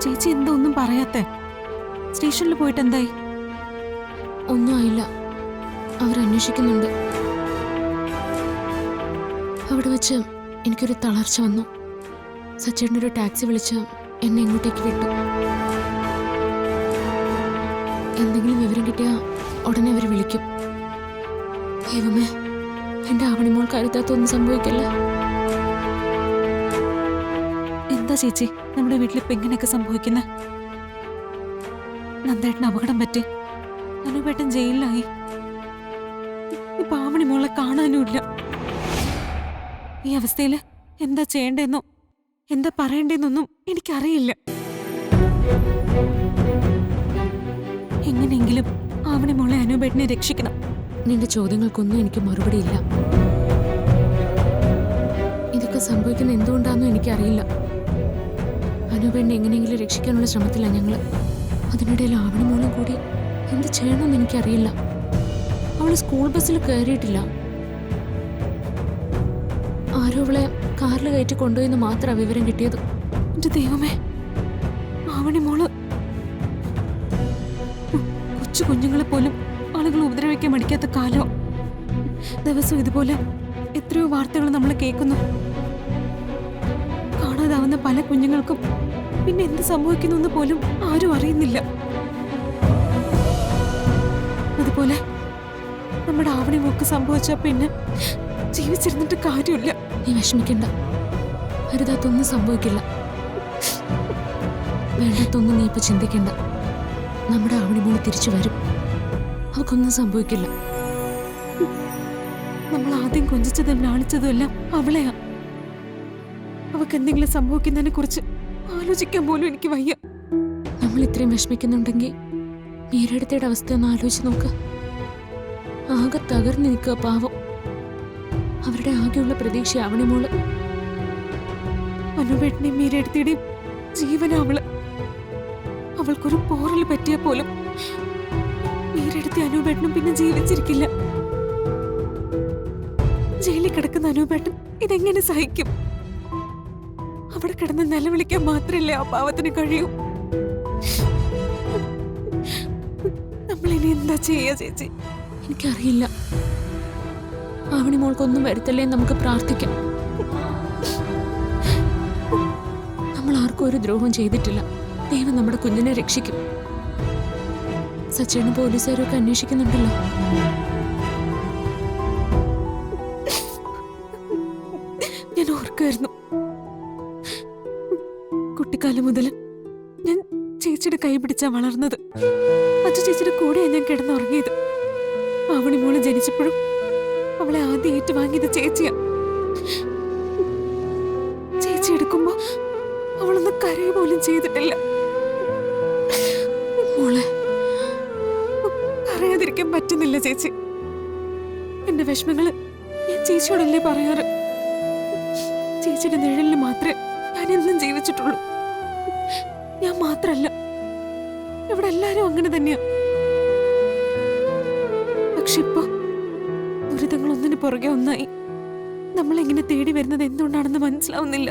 ചേച്ചി എന്താ ഒന്നും പറയാത്തെ? സ്റ്റേഷനിൽ പോയിട്ട് എന്തായി? ഒന്നും ആയില്ല. അവരന്വേഷിക്കുന്നുണ്ട്. അവിടെ വെച്ച് എനിക്കൊരു തളർച്ച വന്നു. സച്ചേട്ടനൊരു ടാക്സി വിളിച്ച് എന്നെ ഇങ്ങോട്ടേക്ക് വിട്ടു. എന്തെങ്കിലും വിവരം കിട്ടിയാൽ ഉടനെ അവർ വിളിക്കും. ദൈവമേ, എന്റെ ആവണിമോൾ കരുതാത്തൊന്നും സംഭവിക്കല്ല. എന്താ ചേച്ചി നമ്മുടെ വീട്ടിലിപ്പോ ഇങ്ങനെയൊക്കെ സംഭവിക്കുന്ന? നന്ദേട്ടന് അപകടം പറ്റി, അനുപേട്ടൻ ജയിലിലായി. ഇപ്പൊ ആവണി മോളെ കാണാനുമില്ല. ഈ അവസ്ഥയില് എന്താ ചെയ്യണ്ടെന്നോ എന്താ പറയണ്ടെന്നൊന്നും എനിക്കറിയില്ല. എങ്ങനെയെങ്കിലും ആവണി മോളെ അനുപേട്ടനെ രക്ഷിക്കണം. നിന്റെ ചോദ്യങ്ങൾക്കൊന്നും എനിക്ക് മറുപടിയില്ല. ഇതൊക്കെ സംഭവിക്കുന്ന എന്തുകൊണ്ടാണെന്നും എനിക്കറിയില്ല. അനുപേട്ടനെ എങ്ങനെയെങ്കിലും രക്ഷിക്കാനുള്ള ശ്രമത്തിലാണ് ഞങ്ങള്. അതിനിടയിൽ ആവണി മോളും കൂടി എന്ത് ചെയ്യണമെന്ന് എനിക്കറിയില്ല. അവള് സ്കൂൾ ബസ്സിൽ കയറിയിട്ടില്ല. ആരോ അവളെ കാറിൽ കയറ്റി കൊണ്ടുപോയെന്ന് മാത്രമാണ് വിവരം കിട്ടിയത്. എന്റെ ദൈവമേ, ആവണി മോള് കൊച്ചു കുഞ്ഞുങ്ങളെ പോലും ആളുകൾ ഉപദ്രവിക്കാൻ മടിക്കാത്ത കാലം. ദിവസം ഇതുപോലെ എത്രയോ വാർത്തകൾ നമ്മൾ കേൾക്കുന്നു. കാണാതാവുന്ന പല കുഞ്ഞുങ്ങൾക്കും പിന്നെ എന്ത് സംഭവിക്കുന്നു എന്ന് പോലും ആരും അറിയുന്നില്ല. അതുപോലെ നമ്മുടെ ആവണി മോക്ക് സംഭവിച്ച പിന്നെ ജീവിച്ചിരുന്നിട്ട് കാര്യമില്ല. നീ വിഷമിക്കണ്ട, അരുതാത്തൊന്നും സംഭവിക്കില്ല. വേണ്ടാത്തൊന്നും നീ ഇപ്പൊ ചിന്തിക്കണ്ട. നമ്മുടെ ആവണി മോള് തിരിച്ചു വരും. അവക്കൊന്നും സംഭവിക്കില്ല. നമ്മൾ ആദ്യം കൊഞ്ചിച്ചതും ലാളിച്ചതും എല്ലാം അവളെയാ. അവക്ക് എന്തെങ്കിലും സംഭവിക്കുന്നതിനെ കുറിച്ച് ആലോചിക്കാൻ പോലും എനിക്ക് വയ്യ. നമ്മൾ ഇത്രയും വിഷമിക്കുന്നുണ്ടെങ്കിൽ മീരടുത്തയുടെ അവസ്ഥ ഒന്ന് ആലോചിച്ച് നോക്ക്. ആകെ തകർന്നു നിൽക്കുക പാവം. അവരുടെ ആകെയുള്ള പ്രതീക്ഷ ആവണി മോള്. അനുപേട്ടനെയും മീരടുത്തിയുടെയും ജീവനാ അവള്. അവൾക്കൊരു പോറൽ പറ്റിയാൽ പോലും മീരടുത്തി അനുപേട്ടനും പിന്നെ ജീവിച്ചിരിക്കില്ല. ജയിലിൽ കിടക്കുന്ന അനുപേട്ടൻ ഇതെങ്ങനെ സഹിക്കും? അവിടെ കിടന്ന് നിലവിളിക്കാൻ മാത്രമല്ലേ ആ പാവത്തിന് കഴിയൂ. നമ്മളിനി എന്താ ചെയ്യാ ചേച്ചി? എനിക്കറിയില്ല. ആവണി മോൾക്കൊന്നും വരുത്തല്ലേ നമുക്ക് പ്രാർത്ഥിക്കാം. നമ്മൾ ആർക്കും ഒരു ദ്രോഹം ചെയ്തിട്ടില്ല. ദൈവം നമ്മുടെ കുഞ്ഞിനെ രക്ഷിക്കും. സച്ചേനും പോലീസുകാരൊക്കെ അന്വേഷിക്കുന്നുണ്ടല്ലോ. ഞാൻ ഓർക്കായിരുന്നു, കുട്ടിക്കാലം മുതൽ ഞാൻ ചേച്ചിയുടെ കൈ പിടിച്ചാ വളർന്നത്. അച്ഛ ചേച്ചിയുടെ കൂടെയാണ് ഞാൻ കിടന്നുറങ്ങിയത്. ആവണി മോള് ജനിച്ചപ്പോഴും അവളെ ആദ്യം ഏറ്റുവാങ്ങിയത് ചേച്ചിയാ. ചേച്ചി എടുക്കുമ്പോ അവളൊന്ന് കരയ പോലും ചെയ്തിട്ടില്ല. മോളെ, പറയാതിരിക്കാൻ പറ്റുന്നില്ല ചേച്ചി. എന്റെ വിഷമങ്ങള് ഞാൻ ചേച്ചിയോടല്ലേ പറയാറ്. ചേച്ചിയുടെ നിഴലിൽ മാത്രമേ ഞാൻ എന്നും ജീവിച്ചിട്ടുള്ളൂ. ഞാൻ മാത്രല്ല, ഇവിടെ എല്ലാരും അങ്ങനെ തന്നെയാ. പക്ഷെ ഇപ്പൊ ദുരിതങ്ങൾ ഒന്നിനു പുറകെ ഒന്നായി നമ്മളെങ്ങനെ തേടി വരുന്നത് എന്തുകൊണ്ടാണെന്ന് മനസ്സിലാവുന്നില്ല.